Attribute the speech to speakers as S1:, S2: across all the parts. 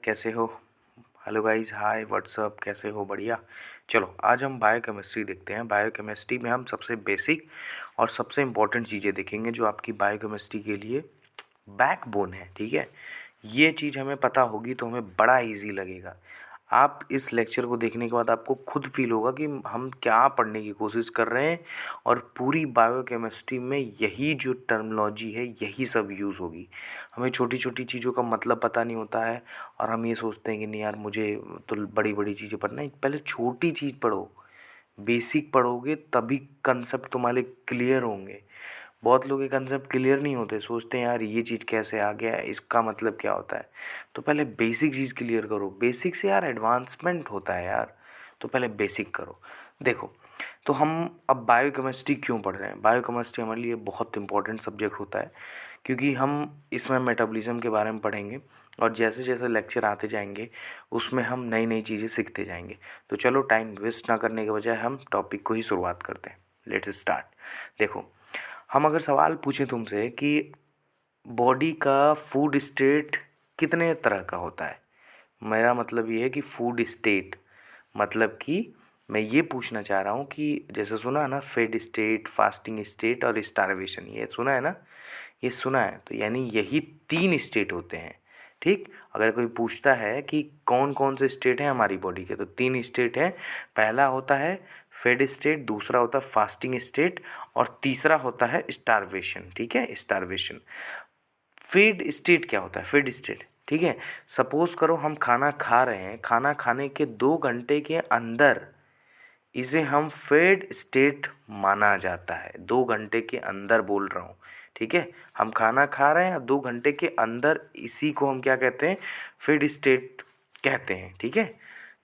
S1: कैसे हो? Hello guys, hi what's up, कैसे हो? बढ़िया। चलो आज हम बायोकेमिस्ट्री देखते हैं। बायोकेमिस्ट्री में हम सबसे बेसिक और सबसे इम्पोर्टेंट चीज़ें देखेंगे जो आपकी बायोकेमिस्ट्री के लिए बैकबोन है। ठीक है, ये चीज़ हमें पता होगी तो हमें बड़ा इजी लगेगा। आप इस लेक्चर को देखने के बाद आपको खुद फील होगा कि हम क्या पढ़ने की कोशिश कर रहे हैं, और पूरी बायोकेमिस्ट्री में यही जो टर्मिनोलॉजी है यही सब यूज़ होगी। हमें छोटी छोटी चीज़ों का मतलब पता नहीं होता है और हम ये सोचते हैं कि नहीं यार, मुझे तो बड़ी बड़ी चीज़ें पढ़ना है। पहले छोटी चीज़ पढ़ो, बेसिक पढ़ोगे तभी कंसेप्ट तुम्हारे क्लियर होंगे। बहुत लोग ये कंसेप्ट क्लियर नहीं होते, सोचते हैं यार ये चीज़ कैसे आ गया है, इसका मतलब क्या होता है। तो पहले बेसिक चीज़ क्लियर करो, बेसिक से यार एडवांसमेंट होता है यार। तो पहले बेसिक करो। देखो, तो हम अब बायोकेमिस्ट्री क्यों पढ़ रहे हैं? बायोकेमिस्ट्री हमारे लिए बहुत इंपॉर्टेंट सब्जेक्ट होता है क्योंकि हम इसमें मेटाबॉलिज्म के बारे में पढ़ेंगे और जैसे जैसे लेक्चर आते जाएंगे उसमें हम नई नई चीज़ें सीखते जाएंगे। तो चलो टाइम वेस्ट ना करने के बजाय हम टॉपिक को ही शुरुआत करते हैं। Let's start. देखो, हम अगर सवाल पूछें तुमसे कि बॉडी का फूड स्टेट कितने तरह का होता है, मेरा मतलब ये है कि फूड स्टेट मतलब कि मैं ये पूछना चाह रहा हूँ कि जैसे सुना है ना, फेड स्टेट, फास्टिंग स्टेट और स्टारवेशन, ये सुना है ना? ये सुना है, तो यानी यही 3 स्टेट होते हैं। ठीक, अगर कोई पूछता है कि कौन कौन से स्टेट हैं हमारी बॉडी के, तो 3 स्टेट हैं। पहला होता है फेड स्टेट, दूसरा होता है फास्टिंग स्टेट और तीसरा होता है स्टारवेशन। ठीक है, स्टारवेशन। फीड स्टेट क्या होता है? फीड स्टेट, ठीक है, सपोज करो हम खाना खा रहे हैं, खाना खाने के 2 घंटे के अंदर इसे हम फेड स्टेट माना जाता है। 2 घंटे के अंदर बोल रहा हूँ, ठीक है। हम खाना खा रहे हैं 2 घंटे के अंदर, इसी को हम क्या कहते हैं? फेड स्टेट कहते हैं। ठीक है,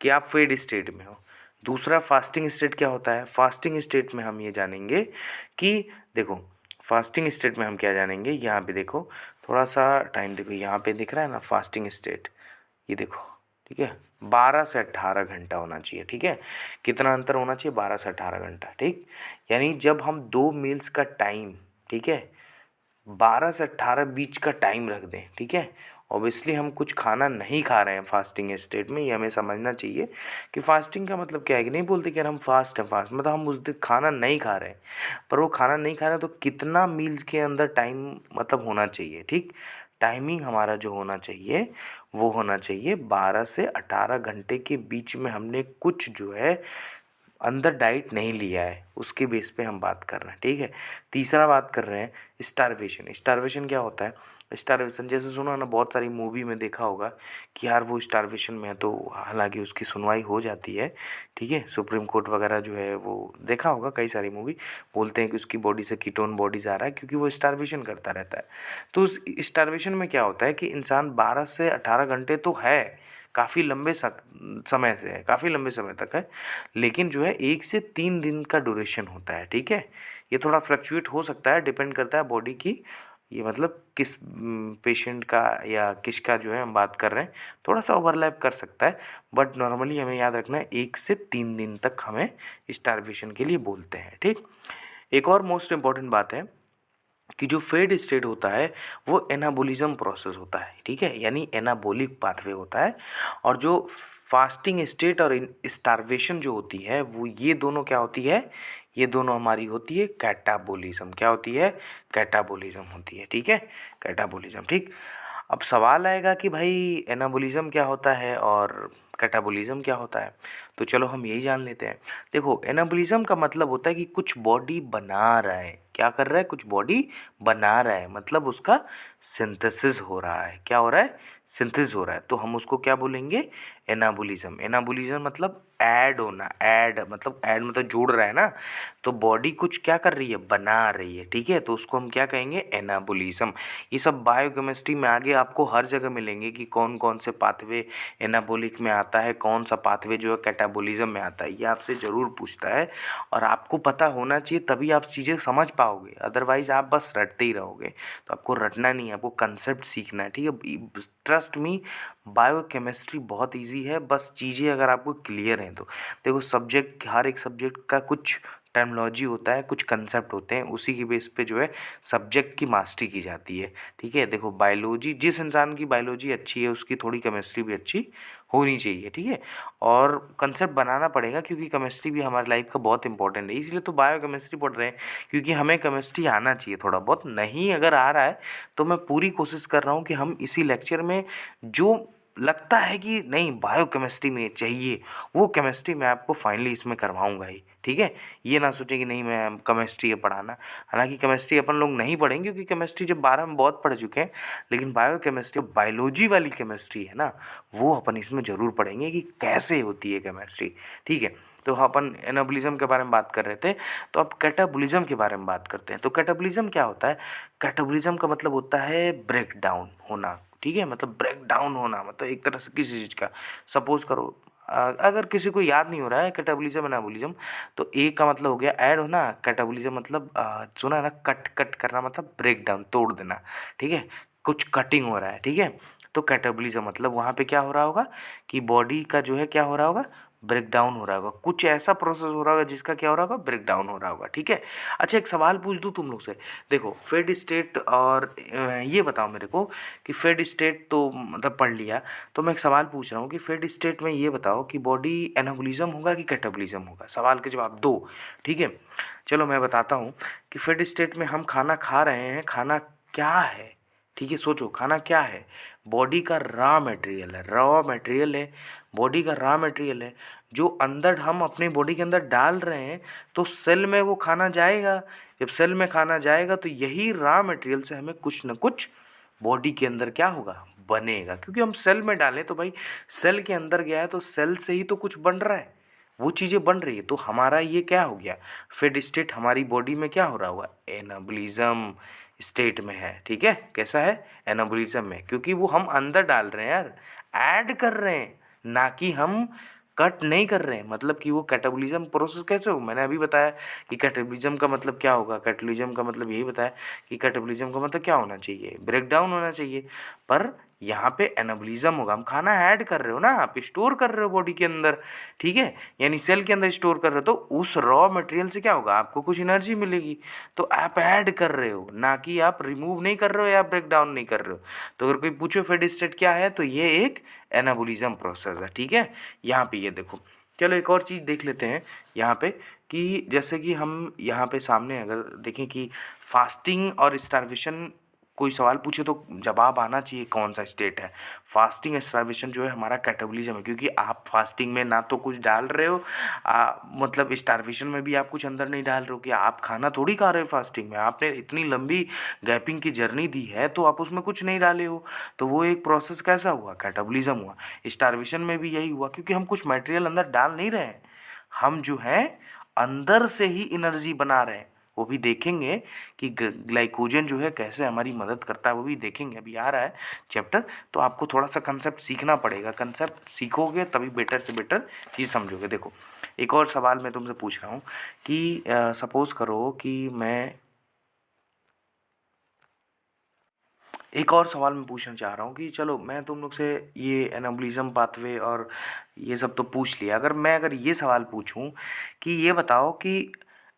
S1: कि आप फेड स्टेट में हो। दूसरा फास्टिंग स्टेट क्या होता है? फास्टिंग स्टेट में हम ये जानेंगे कि देखो, फास्टिंग स्टेट में हम क्या जानेंगे, यहाँ पे देखो, थोड़ा सा टाइम देखो, यहाँ पे दिख रहा है ना फास्टिंग स्टेट, ये देखो, ठीक है। 12 से 18 घंटा होना चाहिए। ठीक है, कितना अंतर होना चाहिए? 12 से 18 घंटा। ठीक, यानी जब हम 2 मील्स का टाइम, ठीक है, 12 से 18 बीच का टाइम रख दें, ठीक है, ऑब्वियसली हम कुछ खाना नहीं खा रहे हैं फास्टिंग स्टेट में। ये हमें समझना चाहिए कि फास्टिंग का मतलब क्या है। कि नहीं बोलते कि यार हम फास्ट हैं, फास्ट मतलब हम उस दिन खाना नहीं खा रहे हैं। पर वो खाना नहीं खा रहे हैं तो कितना मील के अंदर टाइम मतलब होना चाहिए? ठीक, टाइमिंग हमारा जो होना चाहिए वो होना चाहिए 12 से 18 घंटे के बीच में हमने कुछ जो है अंदर डाइट नहीं लिया है, उसके बेस पे हम बात कर रहे हैं। ठीक है, तीसरा बात कर रहे हैं स्टारवेशन। स्टारवेशन क्या होता है? स्टारवेशन जैसे सुना ना, बहुत सारी मूवी में देखा होगा कि यार वो स्टारवेशन में है, तो हालांकि उसकी सुनवाई हो जाती है, ठीक है, सुप्रीम कोर्ट वगैरह जो है वो देखा होगा, कई सारी मूवी बोलते हैं कि उसकी बॉडी से कीटोन बॉडीज आ रहा है क्योंकि वो स्टारवेशन करता रहता है। तो उस स्टारवेशन में क्या होता है कि इंसान 12 से 18 घंटे तो है, काफ़ी लंबे समय से है, काफ़ी लंबे समय तक है, लेकिन जो है 1 से 3 दिन का ड्यूरेशन होता है। ठीक है, ये थोड़ा फ्लक्चुएट हो सकता है, डिपेंड करता है बॉडी की, ये मतलब किस पेशेंट का या किसका जो है हम बात कर रहे हैं, थोड़ा सा ओवरलैप कर सकता है। बट नॉर्मली हमें याद रखना है 1 से 3 दिन तक हमें स्टारवेशन के लिए बोलते हैं। ठीक, एक और मोस्ट इम्पॉर्टेंट बात है कि जो फेड स्टेट होता है वो एनाबोलिज्म प्रोसेस होता है। ठीक है, यानी एनाबोलिक पाथवे होता है। और जो फास्टिंग स्टेट और स्टारवेशन जो होती है वो, ये दोनों क्या होती है? ये दोनों हमारी होती है कैटाबोलिज्म। क्या होती है? कैटाबोलिज्म होती है। ठीक है, कैटाबोलिज्म। ठीक, अब सवाल आएगा कि भाई एनाबोलिज्म क्या होता है और कैटाबोलिज्म क्या होता है, तो चलो हम यही जान लेते हैं। देखो, एनाबोलिज्म का मतलब होता है कि कुछ बॉडी बना रहा है। क्या कर रहा है? कुछ बॉडी बना रहा है, मतलब उसका सिंथेसिस हो रहा है। क्या हो रहा है? सिंथेसिस हो रहा है, तो हम उसको क्या बोलेंगे? एनाबोलिज्म। एनाबोलिज्म मतलब ऐड होना, ऐड मतलब जोड़ रहा है ना, तो बॉडी कुछ क्या कर रही है? बना रही है। ठीक है, तो उसको हम क्या कहेंगे? एनाबोलिज्म। ये सब बायोकेमिस्ट्री में आगे आपको हर जगह मिलेंगे कि कौन कौन से पाथवे एनाबोलिक में आता है, कौन सा पाथवे जो है कैटाबोलिज्म में आता है, ये आपसे ज़रूर पूछता है। और आपको पता होना चाहिए, तभी आप चीज़ें समझ पाओगे, अदरवाइज आप बस रटते ही रहोगे। तो आपको रटना नहीं है, आपको कंसेप्ट सीखना है। ठीक है, ट्रस्ट मी, बायोकेमिस्ट्री बहुत ईजी है, बस चीज़ें अगर आपको क्लियर हैं तो। देखो, सब्जेक्ट, हर एक सब्जेक्ट का कुछ टर्मिनोलॉजी होता है, कुछ कंसेप्ट होते हैं, उसी की बेस पे जो है सब्जेक्ट की मास्टरी की जाती है। ठीक है, देखो बायोलॉजी, जिस इंसान की बायोलॉजी अच्छी है उसकी थोड़ी केमिस्ट्री भी अच्छी होनी चाहिए। ठीक है, और कंसेप्ट बनाना पड़ेगा क्योंकि केमिस्ट्री भी हमारी लाइफ का बहुत इंपॉर्टेंट है, इसलिए तो बायो केमिस्ट्री पढ़ रहे हैं, क्योंकि हमें केमिस्ट्री आना चाहिए थोड़ा बहुत। नहीं अगर आ रहा है तो मैं पूरी कोशिश कर रहा हूँ कि हम इसी लेक्चर में जो लगता है कि नहीं बायो केमिस्ट्री में चाहिए वो केमिस्ट्री मैं आपको फाइनली इसमें करवाऊंगा ही। ठीक है, ये ना सोचें कि नहीं मैं केमिस्ट्री है पढ़ाना, हालांकि केमिस्ट्री अपन लोग नहीं पढ़ेंगे क्योंकि केमिस्ट्री जब 12 में बहुत पढ़ चुके हैं, लेकिन बायो केमिस्ट्री बायोलॉजी वाली केमिस्ट्री है ना, वो अपन इसमें ज़रूर पढ़ेंगे कि कैसे होती है केमिस्ट्री। ठीक है, तो अपन एनाबॉलिज्म के बारे में बात कर रहे थे, तो अब कैटाबॉलिज्म के बारे में बात करते हैं। तो कैटाबॉलिज्म क्या होता है? कैटाबॉलिज्म का मतलब होता है ब्रेक डाउन होना। ठीक है, मतलब ब्रेक डाउन होना मतलब एक तरह से किसी चीज़ का, सपोज करो अगर किसी को याद नहीं हो रहा है कैटाबॉलिज्म एनाबॉलिज्म, तो ए का मतलब हो गया ऐड होना, कैटाबॉलिज्म मतलब सुना है ना, कट कट करना, मतलब ब्रेक डाउन, तोड़ देना। ठीक है, कुछ कटिंग हो रहा है। ठीक है, तो कैटाबॉलिज्म मतलब वहाँ पे क्या हो रहा होगा कि बॉडी का जो है क्या हो रहा होगा, ब्रेक डाउन हो रहा होगा, कुछ ऐसा प्रोसेस हो रहा होगा जिसका क्या हो रहा होगा, ब्रेक डाउन हो रहा होगा। ठीक है, अच्छा एक सवाल पूछ दूँ तुम लोग से, देखो फेड स्टेट और ये बताओ मेरे को कि फेड स्टेट तो मतलब पढ़ लिया, तो मैं एक सवाल पूछ रहा हूँ कि फेड स्टेट में ये बताओ कि बॉडी एनाबॉलिज्म होगा कि कैटाबॉलिज्म होगा, सवाल के जवाब दो। ठीक है, चलो मैं बताता हूँ कि फेड स्टेट में हम खाना खा रहे हैं, खाना क्या है? ठीक है, सोचो खाना क्या है? बॉडी का रॉ मटेरियल है, रॉ मटेरियल है, बॉडी का रॉ मटेरियल है जो अंदर हम अपने बॉडी के अंदर डाल रहे हैं, तो सेल में वो खाना जाएगा। जब सेल में खाना जाएगा तो यही रॉ मटेरियल से हमें कुछ न कुछ बॉडी के अंदर क्या होगा, बनेगा, क्योंकि हम सेल में डालें तो भाई सेल के अंदर गया है तो सेल से ही तो कुछ बन रहा है, वो चीज़ें बन रही है। तो हमारा ये क्या हो गया, फेड स्टेट हमारी बॉडी में क्या हो रहा होगा, एनाबॉलिज्म स्टेट में है। ठीक है, कैसा है, एनाबॉलिज्म में, क्योंकि वो हम अंदर डाल रहे हैं यार, ऐड कर रहे हैं, ना कि हम कट नहीं कर रहे हैं। मतलब कि वो कैटाबॉलिज्म प्रोसेस कैसे हो, मैंने अभी बताया कि कैटाबॉलिज्म का मतलब क्या होगा, कैटाबॉलिज्म का मतलब यही बताया कि कैटाबॉलिज्म का मतलब क्या होना चाहिए, ब्रेक डाउन होना चाहिए। पर यहाँ पे एनाबॉलिज्म होगा, हम खाना ऐड कर रहे हो ना, आप स्टोर कर रहे हो बॉडी के अंदर। ठीक है, यानी सेल के अंदर स्टोर कर रहे हो, तो उस रॉ मटेरियल से क्या होगा, आपको कुछ एनर्जी मिलेगी, तो आप ऐड कर रहे हो, ना कि आप रिमूव नहीं कर रहे हो या ब्रेक डाउन नहीं कर रहे हो। तो अगर कोई पूछे फेड स्टेट क्या है, तो ये एक एनाबॉलिज्म प्रोसेस है। ठीक है, यहाँ पे ये देखो, चलो एक और चीज़ देख लेते हैं यहाँ पे कि जैसे कि हम यहाँ पे सामने अगर देखें कि फास्टिंग और स्टार्वेशन, कोई सवाल पूछे तो जवाब आना चाहिए कौन सा स्टेट है। फास्टिंग स्टार्वेशन जो है हमारा कैटाबॉलिज्म है, क्योंकि आप फास्टिंग में ना तो कुछ डाल रहे हो, मतलब स्टार्वेशन में भी आप कुछ अंदर नहीं डाल रहे हो, कि आप खाना थोड़ी खा रहे हो फास्टिंग में, आपने इतनी लंबी गैपिंग की जर्नी दी है तो आप उसमें कुछ नहीं डाले हो, तो वो एक प्रोसेस कैसा हुआ, कैटाबॉलिज्म हुआ। स्टार्वेशन में भी यही हुआ, क्योंकि हम कुछ मटेरियल अंदर डाल नहीं रहे हैं, हम जो है अंदर से ही एनर्जी बना रहे हैं। वो भी देखेंगे कि ग्लाइकोजन जो है कैसे हमारी मदद करता है, वो भी देखेंगे, अभी आ रहा है चैप्टर। तो आपको थोड़ा सा कंसेप्ट सीखना पड़ेगा, कंसेप्ट सीखोगे तभी बेटर से बेटर चीज़ समझोगे। देखो एक और सवाल मैं तुमसे पूछ रहा हूँ कि सपोज़ करो कि मैं एक और सवाल मैं पूछना चाह रहा हूँ कि चलो मैं तुम लोग से ये एनाबॉलिज्म पाथवे और ये सब तो पूछ लिया, अगर ये सवाल पूछूं कि ये बताओ कि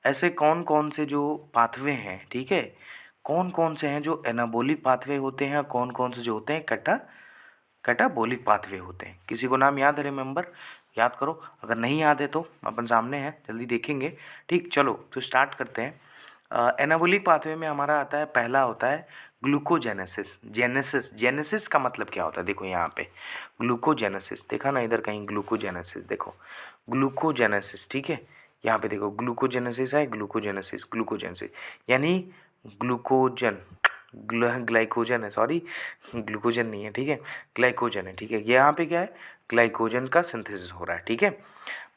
S1: ऐसे कौन कौन से जो पाथवे हैं, ठीक है, कौन कौन से हैं जो एनाबॉलिक पाथवे होते हैं, कौन कौन से जो होते हैं कैटाबॉलिक पाथवे होते हैं। किसी को नाम याद है, रिमेंबर, याद करो, अगर नहीं याद है तो अपन सामने हैं, जल्दी देखेंगे। ठीक, चलो तो स्टार्ट करते हैं। एनाबॉलिक पाथवे में हमारा आता है, पहला होता है ग्लूकोजेनेसिस। जेनेसिस का मतलब क्या होता है, देखो यहाँ पे ग्लूकोजेनेसिस, देखा ना इधर कहीं ग्लूकोजेनेसिस, देखो ग्लूकोजेनेसिस। ठीक है, यहाँ पे देखो ग्लूकोजेनेसिस है, ग्लूकोजेनेसिस यानी ग्लूकोजन, ग्लाइकोजन है, सॉरी ग्लूकोजन नहीं है, ठीक है, ग्लाइकोजन है। ठीक है, यहाँ पे क्या है, ग्लाइकोजन का सिंथेसिस हो रहा है। ठीक है,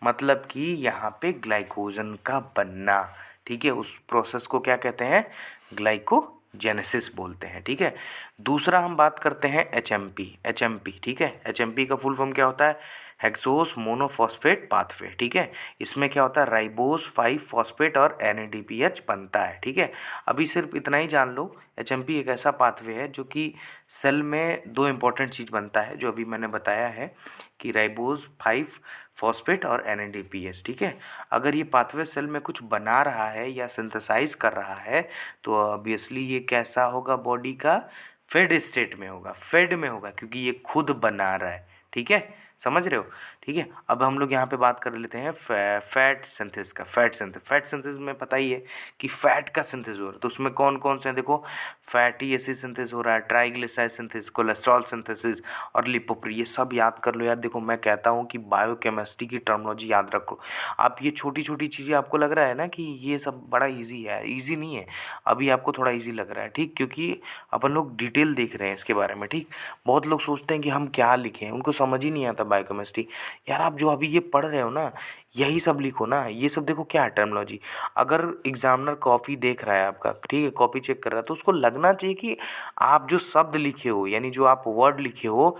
S1: मतलब कि यहाँ पे ग्लाइकोजन का बनना, ठीक है, उस प्रोसेस को क्या कहते हैं, ग्लाइकोजेनेसिस बोलते हैं। ठीक है, दूसरा हम बात करते हैं एचएमपी। ठीक है, एचएमपी का फुल फॉर्म क्या होता है, हेक्सोस मोनोफॉस्फेट पाथवे, ठीक है। इसमें क्या होता है, राइबोस 5 फॉस्फेट और NADPH बनता है, ठीक है। अभी सिर्फ इतना ही जान लो, HMP एक ऐसा पाथवे है जो कि सेल में दो इंपॉर्टेंट चीज़ बनता है, जो अभी मैंने बताया है कि राइबोस 5 फॉस्फेट और NADPH, ठीक है। अगर ये पाथवे सेल में कुछ बना रहा है या सिंथेसाइज कर रहा है तो ऑब्वियसली ये कैसा होगा, बॉडी का फेड स्टेट में होगा, फेड में होगा, क्योंकि ये खुद बना रहा है, ठीक है, समझ रहे हो, ठीक है। अब हम लोग यहाँ पे बात कर लेते हैं फैट सिंथेसिस का। फैट सिंथेसिस में पता ही है कि फैट का सिंथेसिस हो रहा है, तो उसमें कौन कौन से हैं, देखो फैटी एसिड सिंथेसिस हो रहा है, ट्राइग्लिसराइड सिंथेसिस, कोलेस्ट्रॉल सिंथेसिस और लिपोप्रोटीन, ये सब याद कर लो यार। देखो मैं कहता हूँ कि बायोकेमिस्ट्री की टर्मिनोलॉजी याद रखो आप। ये छोटी छोटी चीज़ें आपको लग रहा है ना कि ये सब बड़ा ईजी है, ईजी नहीं है, अभी आपको थोड़ा ईजी लग रहा है, ठीक, क्योंकि अपन लोग डिटेल देख रहे हैं इसके बारे में, ठीक। बहुत लोग सोचते हैं कि हम क्या लिखें, उनको समझ ही नहीं आता बायोकेमिस्ट्री। यार आप जो अभी ये पढ़ रहे हो ना, यही सब लिखो ना, ये सब देखो क्या है टर्मिनोलॉजी। अगर एग्जामिनर कॉपी देख रहा है आपका, ठीक है, कॉपी चेक कर रहा है, तो उसको लगना चाहिए कि आप जो शब्द लिखे हो, यानी जो आप वर्ड लिखे हो,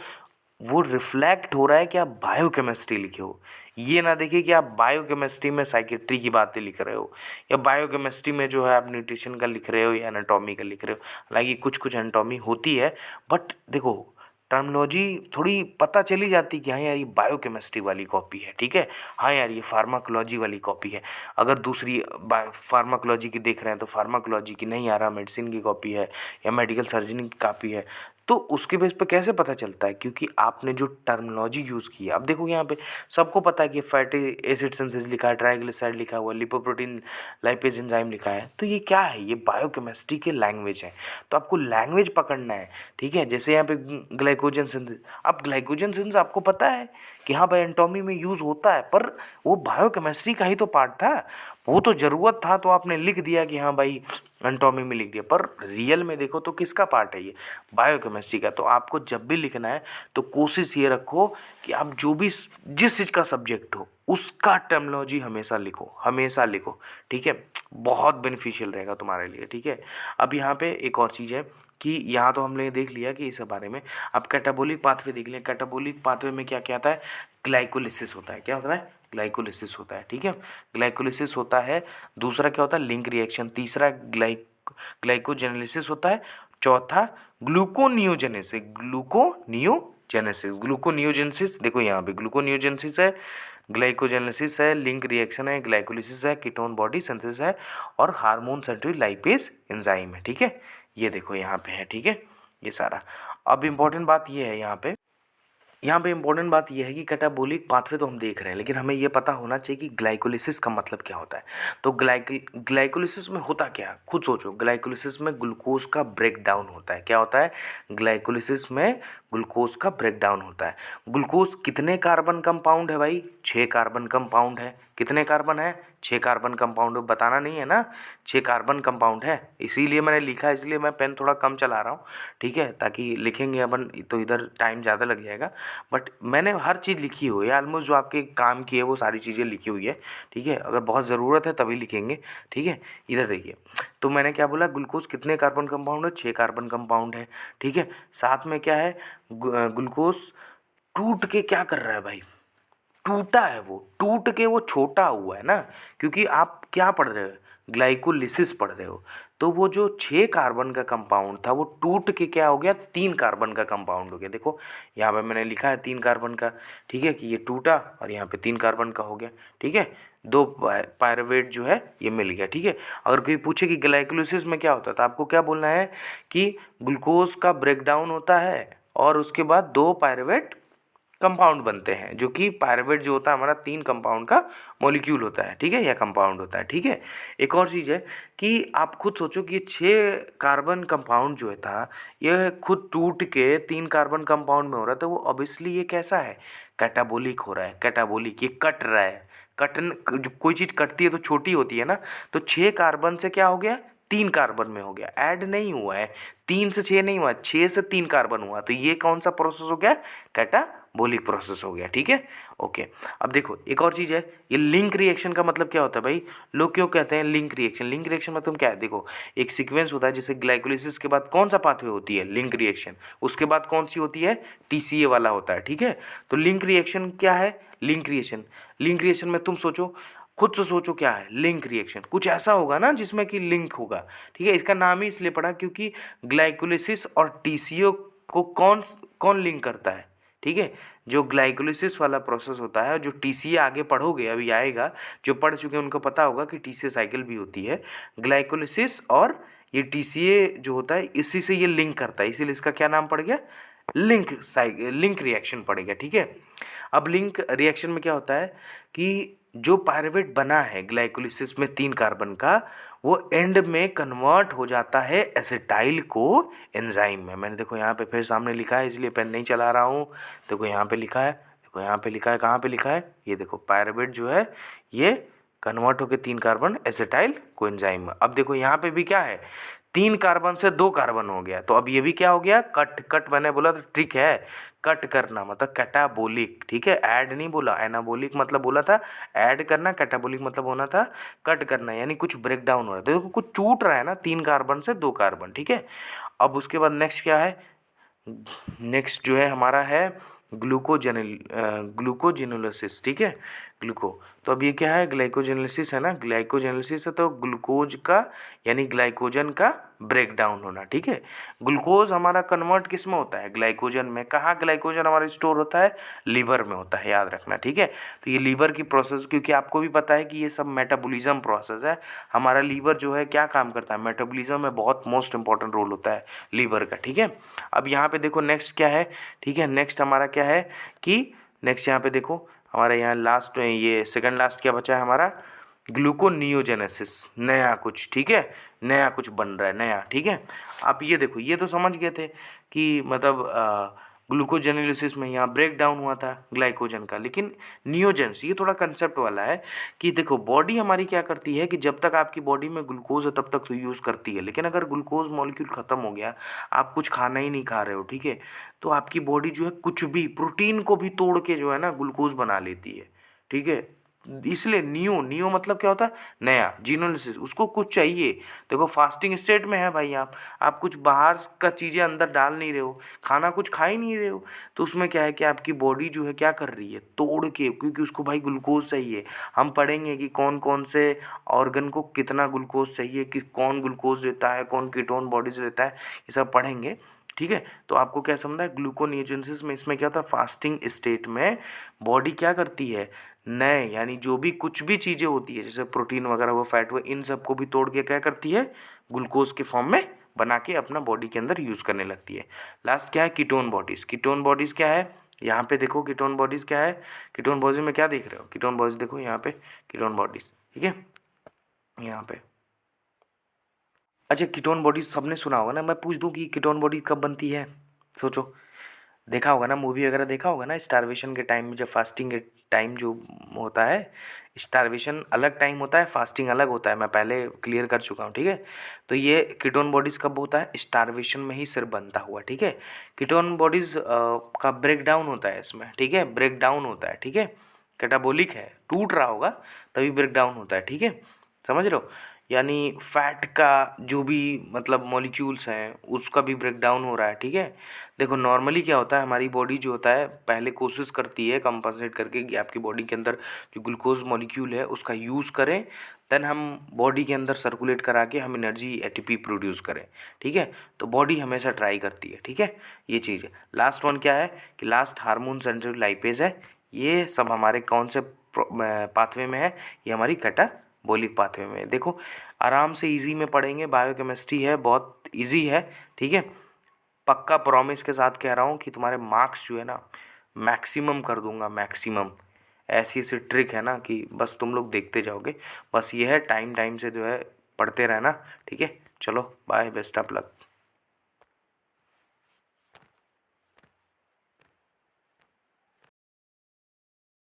S1: वो रिफ्लेक्ट हो रहा है कि आप बायोकेमिस्ट्री लिखे हो। ये ना देखिए कि आप बायोकेमिस्ट्री में साइकेट्री की बातें लिख रहे हो, या बायोकेमिस्ट्री में जो है आप न्यूट्रिशन का लिख रहे हो या एनाटॉमी का लिख रहे हो। हालांकि कुछ कुछ एनाटॉमी होती है, बट देखो टर्मिनोलॉजी थोड़ी पता चली जाती कि हाँ यार ये बायोकेमिस्ट्री वाली कॉपी है, ठीक है, हाँ यार ये फार्माकोलॉजी वाली कॉपी है। अगर दूसरी फार्माकोलॉजी की देख रहे हैं तो फार्माकोलॉजी की, नहीं आ रहा मेडिसिन की कॉपी है या मेडिकल सर्जनी की कॉपी है, तो उसके बेस पे कैसे पता चलता है, क्योंकि आपने जो टर्मिनोलॉजी यूज़ की है। अब देखो यहाँ पे सबको पता है कि फैटी एसिड सिंथेसिस लिखा है, ट्राइग्लिसराइड लिखा हुआ है, लिपोप्रोटीन लाइपेज एंजाइम लिखा है, तो ये क्या है, ये बायोकेमिस्ट्री के लैंग्वेज है, तो आपको लैंग्वेज पकड़ना है, ठीक है। जैसे यहाँ पे ग्लाइकोजन सिंथेसिस, अब ग्लाइकोजन सिंथेसिस आपको पता है कि हाँ भाई एंटोमी में यूज़ होता है, पर वो बायोकेमिस्ट्री का ही तो पार्ट था, वो तो ज़रूरत था तो आपने लिख दिया कि हाँ भाई एंटोमी में लिख दिया, पर रियल में देखो तो किसका पार्ट है ये, बायोकेमिस्ट्री का। तो आपको जब भी लिखना है तो कोशिश ये रखो कि आप जो भी जिस चीज़ का सब्जेक्ट हो उसका टर्मिनोलॉजी हमेशा लिखो, हमेशा लिखो, ठीक है, बहुत बेनिफिशियल रहेगा तुम्हारे लिए, ठीक है। अब यहाँ पे एक और चीज़ है कि यहाँ तो हमने देख लिया कि इस बारे में। अब कैटाबोलिक पाथवे देख लें। कैटाबोलिक पाथवे में क्या क्या आता है, ग्लाइकोलिसिस होता है, क्या होता है, ग्लाइकोलिसिस होता है, ठीक है, ग्लाइकोलिसिस होता है। दूसरा क्या होता है, लिंक रिएक्शन। तीसरा ग्लाइकोजेनेलिसिस होता है। चौथा ग्लूकोनियोजेनेसिस, ग्लूकोनियोजेनेसिस देखो यहाँ पे ग्लूकोनियोजेनेसिस है, ग्लाइकोजेनेसिस है, लिंक रिएक्शन है, ग्लाइकोलिसिस है, कीटोन बॉडी सिंथेसिस है, और हार्मोन सेंट्री लाइपेज एंजाइम है, ठीक है, ये देखो यहाँ पे है, ठीक है, ये सारा। अब इम्पोर्टेंट बात ये है यहाँ पे इम्पोर्टेंट बात यह है कि कैटाबोलिक पाथवे तो हम देख रहे हैं, लेकिन हमें ये पता होना चाहिए कि ग्लाइकोलिसिस का मतलब क्या होता है। तो ग्लाइकोलिसिस में होता क्या है, खुद सोचो। ग्लाइकोलिसिस में ग्लूकोज का ब्रेक डाउन होता है। क्या होता है, ग्लाइकोलिसिस में ग्लूकोज का ब्रेक डाउन होता है। ग्लूकोज कितने कार्बन कंपाउंड है भाई, 6 कार्बन कंपाउंड है। कितने कार्बन है, 6 कार्बन कंपाउंड, बताना नहीं है ना, 6 कार्बन कंपाउंड है, इसीलिए मैंने लिखा, इसलिए मैं पेन थोड़ा कम चला रहा हूँ, ठीक है, ताकि लिखेंगे अपन तो इधर टाइम ज़्यादा लग जाएगा, बट मैंने हर चीज़ लिखी हुई है, ऑलमोस्ट जो आपके काम की है वो सारी चीज़ें लिखी हुई है, ठीक है। अगर बहुत ज़रूरत है तभी लिखेंगे, ठीक है। इधर देखिए, तो मैंने क्या बोला, ग्लूकोज कितने कार्बन कंपाउंड है, 6 कार्बन कंपाउंड है, ठीक है। साथ में क्या है, ग्लूकोज टूट के क्या कर रहा है भाई, टूटा है, वो टूट के वो छोटा हुआ है ना, क्योंकि आप क्या पढ़ रहे हो, ग्लाइकोलिसिस पढ़ रहे हो, तो वो जो 6 कार्बन का कंपाउंड था वो टूट के क्या हो गया, 3 कार्बन का कंपाउंड हो गया। देखो यहाँ पे मैंने लिखा है 3 कार्बन का, ठीक है, कि ये टूटा और यहाँ पे 3 कार्बन का हो गया, ठीक है, 2 पायरुवेट जो है ये मिल गया, ठीक है। अगर कोई पूछे कि ग्लाइकोलिसिस में क्या होता है, तो आपको क्या बोलना है कि ग्लूकोज का ब्रेकडाउन होता है और उसके बाद 2 पायरुवेट कंपाउंड बनते हैं, जो कि पायरुवेट जो होता है हमारा 3 कंपाउंड का मॉलिक्यूल होता है, ठीक है, या कंपाउंड होता है, ठीक है। एक और चीज़ है कि आप खुद सोचो कि ये 6 कार्बन कंपाउंड जो है था, ये खुद टूट के 3 कार्बन कंपाउंड में हो रहा है, तो वो ऑब्वियसली ये कैसा है, कैटाबोलिक हो रहा है, कैटाबोलिक, ये कट रहा है। कटन जो कोई चीज़ कटती है तो छोटी होती है ना, तो 6 कार्बन से क्या हो गया, 3 कार्बन में हो गया, ऐड नहीं हुआ है, 3 से 6 नहीं हुआ, 6 से 3 कार्बन हुआ, तो ये कौन सा प्रोसेस हो गया, कैटा कैटाबोलिक प्रोसेस हो गया, ठीक है। ओके, अब देखो एक और चीज़ है, ये लिंक रिएक्शन का मतलब क्या होता है भाई, लोग क्यों कहते हैं लिंक रिएक्शन। लिंक रिएक्शन मतलब क्या है, देखो एक सीक्वेंस होता है, जैसे ग्लाइकोलिसिस के बाद कौन सा पाथवे होती है, लिंक रिएक्शन, उसके बाद कौन सी होती है, टीसीए वाला होता है, ठीक है। तो लिंक रिएक्शन क्या है, लिंक रिएक्शन, लिंक रिएक्शन में तुम सोचो, खुद से सोचो क्या है लिंक रिएक्शन, कुछ ऐसा होगा ना जिसमें कि लिंक होगा, ठीक है। इसका नाम ही इसलिए पड़ा क्योंकि ग्लाइकोलिसिस और टीसीए को कौन कौन लिंक करता है, ठीक है। जो ग्लाइकोलिसिस वाला प्रोसेस होता है, जो टीसीए आगे पढ़ोगे अभी आएगा, जो पढ़ चुके हैं उनको पता होगा कि टीसीए साइकिल भी होती है, ग्लाइकोलिसिस और ये टीसीए जो होता है इसी से ये लिंक करता है, इसीलिए इसका क्या नाम पड़ गया, लिंक रिएक्शन पड़ेगा, ठीक है। अब लिंक रिएक्शन में क्या होता है कि जो पायरुवेट बना है ग्लाइकोलिसिस में 3 कार्बन का, वो एंड में कन्वर्ट हो जाता है एसिटाइल को एंजाइम में। मैंने देखो यहाँ पे फिर सामने लिखा है, इसलिए पेन नहीं चला रहा हूँ। देखो यहाँ पे लिखा है, देखो यहाँ पे लिखा है, कहाँ पे लिखा है, ये देखो पायरुवेट जो है ये कन्वर्ट होकर 3 कार्बन एसिटाइल को एंजाइम में। अब देखो यहाँ पे भी क्या है, 3 कार्बन से 2 कार्बन हो गया, तो अब ये भी क्या हो गया, कट मैंने बोला तो ट्रिक है, कट करना मतलब कैटाबोलिक, ठीक है। ऐड नहीं बोला, एनाबोलिक मतलब बोला था ऐड करना, कैटाबोलिक मतलब होना था कट करना, यानी कुछ ब्रेक डाउन हो रहा है। तो देखो कुछ टूट रहा है ना, 3 कार्बन से 2 कार्बन, ठीक है। अब उसके बाद नेक्स्ट क्या है, नेक्स्ट जो है हमारा है ग्लूकोजेनोलिसिस, ठीक है, ग्लूको। तो अब ये क्या है, ग्लाइकोजेनोलिसिस है ना, ग्लाइकोजेनोलिसिस है तो ग्लूकोज का यानी ग्लाइकोजन का ब्रेक डाउन होना, ठीक है। ग्लूकोज हमारा कन्वर्ट किस में होता है, ग्लाइकोजन में। कहाँ ग्लाइकोजन हमारा स्टोर होता है, लीवर में होता है, याद रखना, ठीक है। तो ये लीवर की प्रोसेस, क्योंकि आपको भी पता है कि ये सब मेटाबॉलिज्म प्रोसेस है, हमारा लीवर जो है क्या काम करता है, मेटाबॉलिज्म में बहुत मोस्ट इंपॉर्टेंट रोल होता है लीवर का, ठीक है। अब यहाँ पे देखो नेक्स्ट क्या है, ठीक है, नेक्स्ट हमारा क्या है कि नेक्स्ट यहाँ पे देखो हमारे यहाँ लास्ट ये सेकंड लास्ट क्या बचा है हमारा, ग्लूकोनियोजेनेसिस, नया कुछ, ठीक है, नया कुछ बन रहा है नया, ठीक है। आप ये देखो, ये तो समझ गए थे कि मतलब ग्लूकोजेनोलिसिस में यहाँ ब्रेक डाउन हुआ था ग्लाइकोजन का, लेकिन नियोजेंस ये थोड़ा कंसेप्ट वाला है कि देखो बॉडी हमारी क्या करती है कि जब तक आपकी बॉडी में ग्लूकोज है तब तक तो यूज़ करती है, लेकिन अगर ग्लूकोज मॉलिक्यूल ख़त्म हो गया, आप कुछ खाना ही नहीं खा रहे हो, ठीक है, तो आपकी बॉडी जो है कुछ भी प्रोटीन को भी तोड़ के जो है ना ग्लूकोज बना लेती है, ठीक है। इसलिए नियो नियो मतलब क्या होता है, नया, जीनोलिसिस उसको कुछ चाहिए। देखो फास्टिंग स्टेट में है भाई, आप कुछ बाहर का चीज़ें अंदर डाल नहीं रहे हो, खाना कुछ खा ही नहीं रहे हो, तो उसमें क्या है कि आपकी बॉडी जो है क्या कर रही है, तोड़ के, क्योंकि उसको भाई ग्लूकोज चाहिए। हम पढ़ेंगे कि कौन कौन से ऑर्गन को कितना ग्लूकोज चाहिए, कि कौन ग्लूकोज देता है, कौन कीटोन बॉडीज देता है, ये सब पढ़ेंगे, ठीक है। तो आपको क्या समझना है, ग्लूकोनियोजेनेसिस में इसमें क्या था, फास्टिंग स्टेट में बॉडी क्या करती है, नए यानी जो भी कुछ भी चीज़ें होती है जैसे प्रोटीन वगैरह वो फैट वो इन सबको भी तोड़ के क्या करती है, ग्लूकोज के फॉर्म में बना के अपना बॉडी के अंदर यूज़ करने लगती है। लास्ट क्या है, कीटोन बॉडीज़। कीटोन बॉडीज़ क्या है, यहाँ पे देखो कीटोन बॉडीज़ क्या है, कीटोन बॉडीज़ में क्या देख रहे हो, कीटोन बॉडीज़ देखो यहाँ पे कीटोन बॉडीज़, ठीक है, यहाँ पे। अच्छा कीटोन बॉडीज़ सबने सुना होगा ना, मैं पूछ दूँ कि कीटोन बॉडी कब बनती है, सोचो, देखा होगा ना मूवी वगैरह देखा होगा ना, स्टारवेशन के टाइम में जब फास्टिंग के टाइम जो होता है, स्टारवेशन अलग टाइम होता है, फास्टिंग अलग होता है, मैं पहले क्लियर कर चुका हूँ, ठीक है। तो ये कीटोन बॉडीज़ कब होता है, स्टारवेशन में ही सिर्फ बनता हुआ, ठीक है। कीटोन बॉडीज़ का ब्रेक डाउन होता है इसमें, ठीक है, ब्रेक डाउन होता है, ठीक है, कैटाबोलिक है, टूट रहा होगा तभी ब्रेक डाउन होता है, ठीक है, समझ रहे हो। यानी फैट का जो भी मतलब मॉलिक्यूल्स हैं उसका भी ब्रेक डाउन हो रहा है, ठीक है। देखो नॉर्मली क्या होता है, हमारी बॉडी जो होता है पहले कोशिश करती है कंपनसेट करके कि आपकी बॉडी के अंदर जो ग्लूकोज मॉलिक्यूल है उसका यूज़ करें, देन हम बॉडी के अंदर सर्कुलेट करा के हम एनर्जी एटीपी प्रोड्यूस करें, ठीक है। तो बॉडी हमेशा ट्राई करती है, ठीक है, ये चीज़ है। लास्ट वन क्या है कि लास्ट हार्मोन सेंट्रल लाइपेज है, ये सब हमारे कौन से पाथवे में है, ये हमारी कैटाबोलिक पाथवे में है। देखो आराम से इजी में पढ़ेंगे, बायोकेमिस्ट्री है, बहुत इजी है, ठीक है। पक्का प्रॉमिस के साथ कह रहा हूँ कि तुम्हारे मार्क्स जो है ना मैक्सिमम कर दूंगा, मैक्सिमम। ऐसी ऐसी ट्रिक है ना कि बस तुम लोग देखते जाओगे, बस ये है टाइम टाइम से जो है पढ़ते रहना, ठीक है। चलो बाय, बेस्ट ऑफ लक।